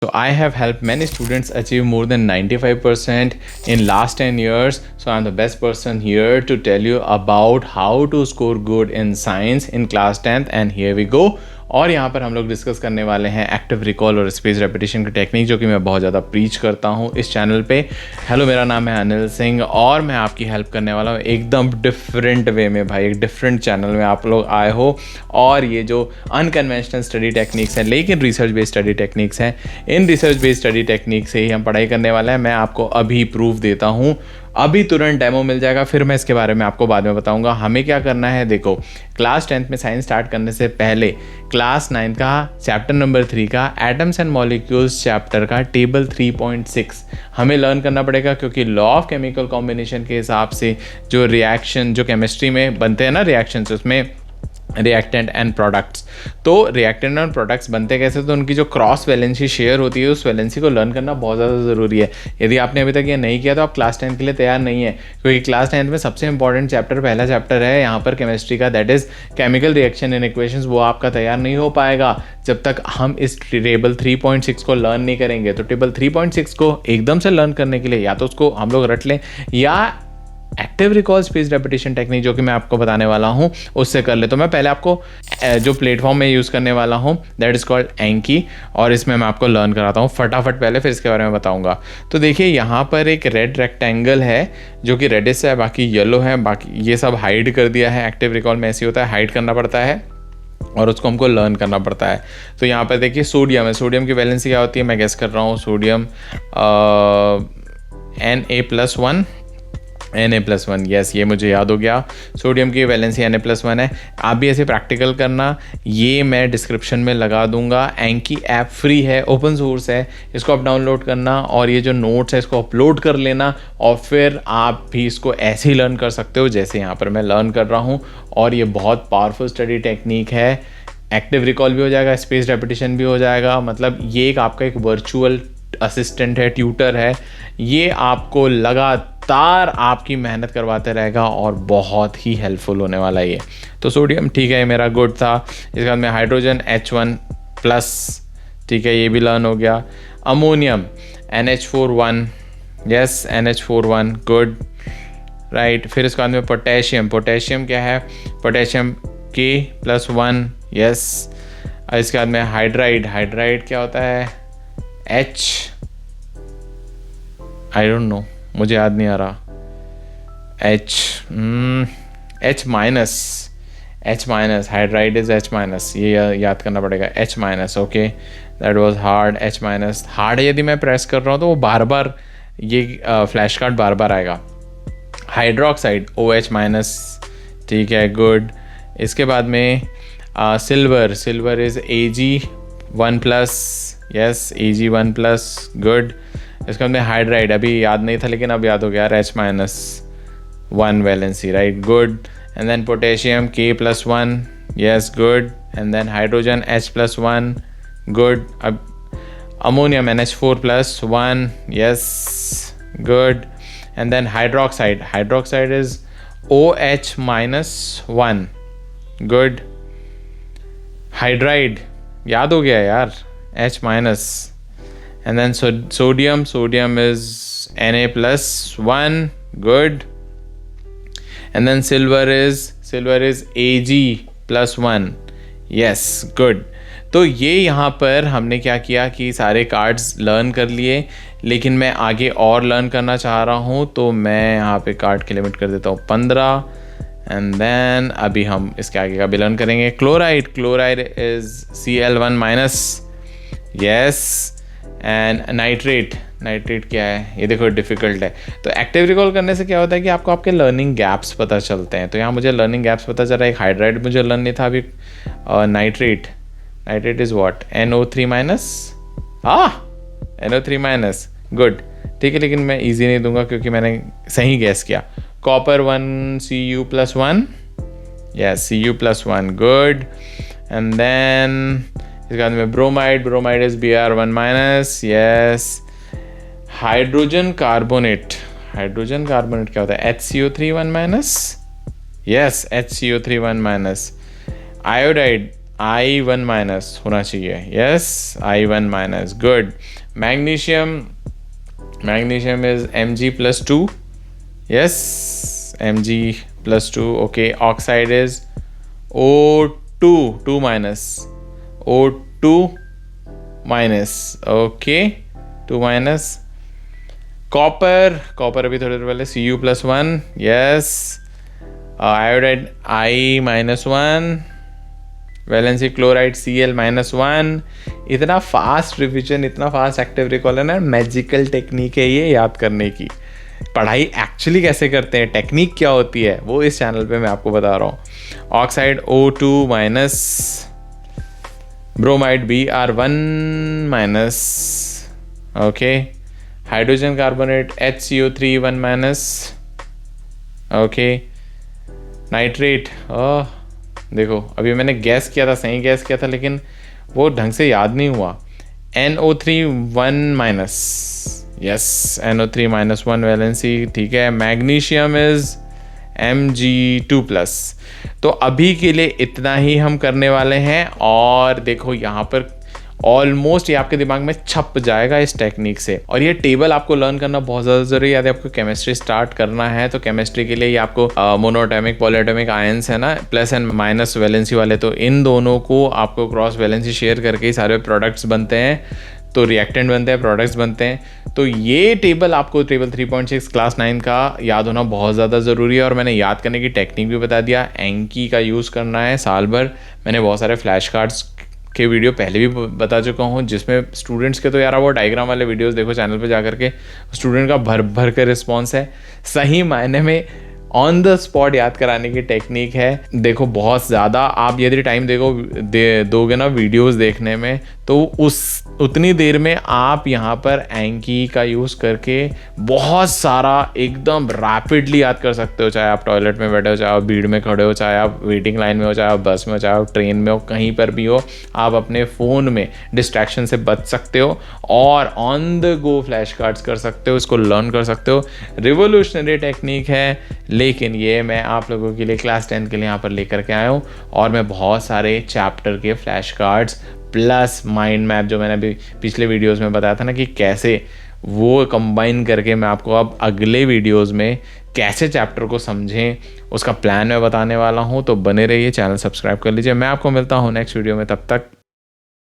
So I have helped many students achieve more than 95% in last 10 years. So I'm the best person here to tell you about how to score good in science in class 10th, and here we go. और यहाँ पर हम लोग discuss करने वाले हैं active recall और space repetition की टेक्निक, जो कि मैं बहुत ज़्यादा प्रीच करता हूँ इस चैनल पे। हेलो, मेरा नाम है अनिल सिंह और मैं आपकी हेल्प करने वाला हूँ एकदम डिफरेंट वे में। भाई, एक डिफरेंट चैनल में आप लोग आए हो और ये जो अनकन्वेंशनल स्टडी टेक्निक्स हैं लेकिन रिसर्च बेस्ड स्टडी टेक्निक्स हैं, in research based study technique से ही हम पढ़ाई करने वाले हैं। मैं आपको अभी प्रूफ देता हूँ, अभी तुरंत डेमो मिल जाएगा, फिर मैं इसके बारे में आपको बाद में बताऊंगा। हमें क्या करना है, देखो, क्लास 10th में साइंस स्टार्ट करने से पहले क्लास 9 का चैप्टर नंबर 3 का एटम्स एंड मॉलिक्यूल्स चैप्टर का टेबल 3.6 हमें लर्न करना पड़ेगा, क्योंकि लॉ ऑफ केमिकल कॉम्बिनेशन के हिसाब से जो रिएक्शन जो केमिस्ट्री में बनते हैं ना, रिएक्शंस, उसमें रिएक्टेंट एंड प्रोडक्ट्स। तो रिएक्टेंट एंड प्रोडक्ट्स बनते कैसे, तो उनकी जो क्रॉस वैलेंसी शेयर होती है उस वैलेंसी को लर्न करना बहुत ज़्यादा ज़रूरी है। यदि आपने अभी तक ये नहीं किया तो आप क्लास 10 के लिए तैयार नहीं है, क्योंकि क्लास 10 में सबसे इंपॉर्टेंट चैप्टर, पहला चैप्टर है यहाँ पर केमिस्ट्री का, that is chemical reaction in equations. वो आपका तैयार नहीं हो पाएगा जब तक हम इस टेबल 3.6 को लर्न नहीं करेंगे। तो टेबल 3.6 को एकदम से लर्न करने के लिए या तो उसको हम लोग रट लें, या active recall space repetition technique जो कि मैं आपको बताने वाला हूं उससे कर ले। तो मैं पहले आपको जो प्लेटफॉर्म में यूज़ करने वाला हूं दैट इज़ कॉल्ड एंकी, और इसमें मैं आपको लर्न कराता हूं फटाफट पहले, फिर इसके बारे में बताऊंगा। तो देखिए, यहाँ पर एक रेड रेक्टेंगल है जो कि रेडिश है, बाकी येलो है, बाकी ये सब हाइड कर दिया है। एक्टिव रिकॉल में ऐसे होता है, हाइड करना पड़ता है और उसको हमको लर्न करना पड़ता है। तो यहाँ पर देखिए सोडियम है, सोडियम की वैलेंसी क्या होती है, मैं गेस कर रहा हूँ, सोडियम Na+1, Na+1, यस, ये मुझे याद हो गया। सोडियम की वैलेंसी Na+1 है। आप भी ऐसे प्रैक्टिकल करना, ये मैं डिस्क्रिप्शन में लगा दूंगा। एंकी ऐप फ्री है, ओपन सोर्स है, इसको आप डाउनलोड करना और ये जो नोट्स है इसको अपलोड कर लेना, और फिर आप भी इसको ऐसे ही लर्न कर सकते हो जैसे यहाँ पर मैं लर्न कर रहा हूँ। और ये बहुत पावरफुल स्टडी टेक्निक है, एक्टिव रिकॉल भी हो जाएगा, स्पेस रेपिटेशन भी हो जाएगा। मतलब ये एक आपका एक वर्चुअल असिस्टेंट है, ट्यूटर है, ये आपको लगातार आपकी मेहनत करवाते रहेगा और बहुत ही हेल्पफुल होने वाला है ये। तो सोडियम ठीक है, मेरा गुड था। इसके बाद में हाइड्रोजन H1+, ठीक है, ये भी लर्न हो गया। Ammonium NH4+1, yes, NH4+1, good, right. फिर इसके बाद में पोटेशियम, पोटेशियम क्या है, पोटेशियम K+1, यस। इसके बाद में हाइड्राइड, हाइड्राइड क्या होता है, आई डोंट नो, मुझे याद नहीं आ रहा। H-, हाइड्राइड इज H-, ये याद करना पड़ेगा, H-, okay, that was hard. H-, hard है, यदि मैं प्रेस कर रहा हूँ तो वो बार बार ये फ्लैश कार्ड बार बार आएगा। हाइड्रोक्साइड OH-, ठीक है, गुड। इसके बाद में silver, silver is Ag1+, yes, Ag1+, good. इसके बाद में हाइड्राइड, अभी याद नहीं था लेकिन अब याद हो गया, H-1 valency, right, good. And then potassium K+1, yes, good. And then hydrogen H+1, good. अब ammonium NH4+1, yes, good. And then hydroxide, hydroxide is OH-1, good. Hydride याद हो गया यार, H-. And then sodium, sodium is Na+1, good. And then silver is Ag+1, yes, good. तो ये यहाँ पर हमने क्या किया कि सारे कार्ड्स लर्न कर लिए, लेकिन मैं आगे और लर्न करना चाह रहा हूँ, तो मैं यहाँ पे कार्ड की लिमिट कर देता हूँ 15। एंड देन अभी हम इसके आगे का भी लर्न करेंगे। Chloride, chloride is Cl1-, yes. And nitrate, nitrate क्या है, ये देखो डिफ़िकल्ट है। तो एक्टिव रिकॉल करने से क्या होता है कि आपको आपके लर्निंग गैप्स पता चलते हैं। तो यहाँ मुझे लर्निंग गैप्स पता चल रहा है, एक हाइड्राइड मुझे लर्न नहीं था अभी। Nitrate, nitrate is what, NO3-, NO3-, good, ठीक है, लेकिन मैं इजी नहीं दूंगा क्योंकि मैंने सही गैस किया। Copper 1 Cu+1, yes, Cu+1, good. And then इसके बाद में bromide, bromide is Br1-, yes. Hydrogen carbonate, hydrogen carbonate क्या होता है, HCO3-1-, yes, HCO3-1-। Iodide, I1 minus होना चाहिए, yes I1 minus, good. Magnesium, magnesium is Mg+2, yes Mg+2, okay. Oxide is O2, 2 minus, O2 minus, okay, 2 minus. Copper, copper अभी थोड़ी देर पहले Cu+1, yes. Iodide I-1, valency chloride Cl-1। इतना fast revision, इतना fast active recall है ना, magical technique है ये याद करने की। पढ़ाई एक्चुअली कैसे करते हैं, टेक्निक क्या होती है, वो इस चैनल पे मैं आपको बता रहा हूँ। Oxide O2 minus, bromide Br1 minus, okay. Hydrogen carbonate HCO3 1 minus, okay. Nitrate, देखो अभी मैंने गैस किया था, सही गैस किया था, लेकिन वो ढंग से याद नहीं हुआ। NO3 1 minus, yes NO3-1 valency, ठीक है। Magnesium is Mg2+। तो अभी के लिए इतना ही हम करने वाले हैं, और देखो यहाँ पर ऑलमोस्ट ये आपके दिमाग में छप जाएगा इस टेक्निक से। और ये टेबल आपको लर्न करना बहुत ज़्यादा ज़रूरी है। यदि आपको केमिस्ट्री स्टार्ट करना है तो केमिस्ट्री के लिए ये आपको मोनोएटॉमिक पॉलीएटॉमिक आयंस है ना, प्लस एंड माइनस वैलेंसी वाले, तो इन दोनों को आपको क्रॉस वैलेंसी शेयर करके ही सारे प्रोडक्ट्स बनते हैं, तो रिएक्टेंट बनते हैं, प्रोडक्ट्स बनते हैं। तो ये टेबल आपको टेबल 3.6 क्लास 9 का याद होना बहुत ज़्यादा ज़रूरी है। और मैंने याद करने की टेक्निक भी बता दिया। एंकी का यूज़ करना है साल भर। मैंने बहुत सारे फ्लैश कार्ड्स के वीडियो पहले भी बता चुका हूँ, जिसमें स्टूडेंट्स के तो यार वो डायग्राम वाले वीडियोस देखो चैनल पे जा करके, स्टूडेंट का भर भर के रिस्पॉन्स है। सही मायने में ऑन द स्पॉट याद कराने की टेक्निक है। देखो बहुत ज़्यादा आप यदि टाइम दोगे ना वीडियोस देखने में, तो उतनी देर में आप यहाँ पर एंकी का यूज़ करके बहुत सारा एकदम रैपिडली याद कर सकते हो। चाहे आप टॉयलेट में बैठे हो, चाहे आप भीड़ में खड़े हो, चाहे आप वेटिंग लाइन में हो, चाहे आप बस में हो, चाहे आप ट्रेन में हो, कहीं पर भी हो, आप अपने फ़ोन में डिस्ट्रैक्शन से बच सकते हो और on the go flash cards कर सकते हो, इसको लर्न कर सकते हो। रिवोल्यूशनरी टेक्निक है, लेकिन ये मैं आप लोगों के लिए क्लास 10 के लिए यहाँ पर लेकर के आया हूँ। और मैं बहुत सारे चैप्टर के flash cards plus mind map, जो मैंने अभी पिछले वीडियोस में बताया था ना कि कैसे वो कंबाइन करके मैं आपको अब अगले वीडियोस में कैसे चैप्टर को समझें उसका प्लान मैं बताने वाला हूँ। तो बने रहिए, चैनल सब्सक्राइब कर लीजिए। मैं आपको मिलता हूँ नेक्स्ट वीडियो में, तब तक